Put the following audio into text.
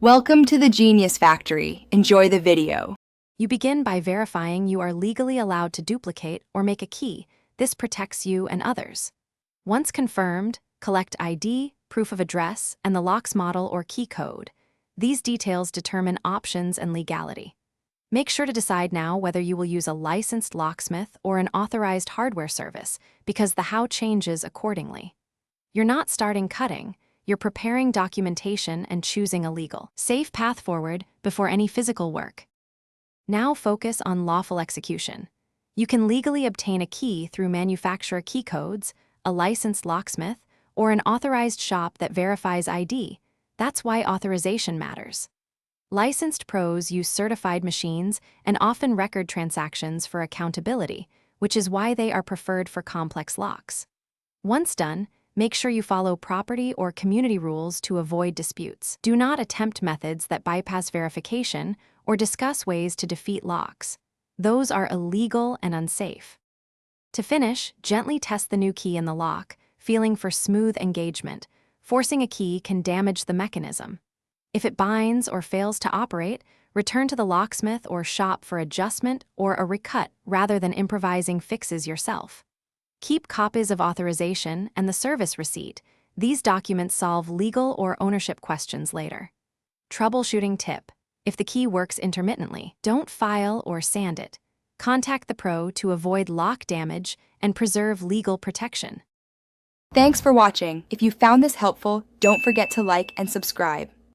Welcome to the Genius Factory. Enjoy the video. You begin by verifying you are legally allowed to duplicate or make a key. This protects you and others. Once confirmed, collect ID, proof of address, and the lock's model or key code. These details determine options and legality. Make sure to decide now whether you will use a licensed locksmith or an authorized hardware service, because the how changes accordingly. You're not starting cutting. You're preparing documentation and choosing a legal, safe path forward before any physical work. Now focus on lawful execution. You can legally obtain a key through manufacturer key codes, a licensed locksmith, or an authorized shop that verifies ID. That's why authorization matters. Licensed pros use certified machines and often record transactions for accountability, which is why they are preferred for complex locks. Once done, make sure you follow property or community rules to avoid disputes. Do not attempt methods that bypass verification or discuss ways to defeat locks. Those are illegal and unsafe. To finish, gently test the new key in the lock, feeling for smooth engagement. Forcing a key can damage the mechanism. If it binds or fails to operate, return to the locksmith or shop for adjustment or a recut rather than improvising fixes yourself. Keep copies of authorization and the service receipt. These documents solve legal or ownership questions later. Troubleshooting tip: if the key works intermittently, don't file or sand it. Contact the pro to avoid lock damage and preserve legal protection. Thanks for watching. If you found this helpful, don't forget to like and subscribe.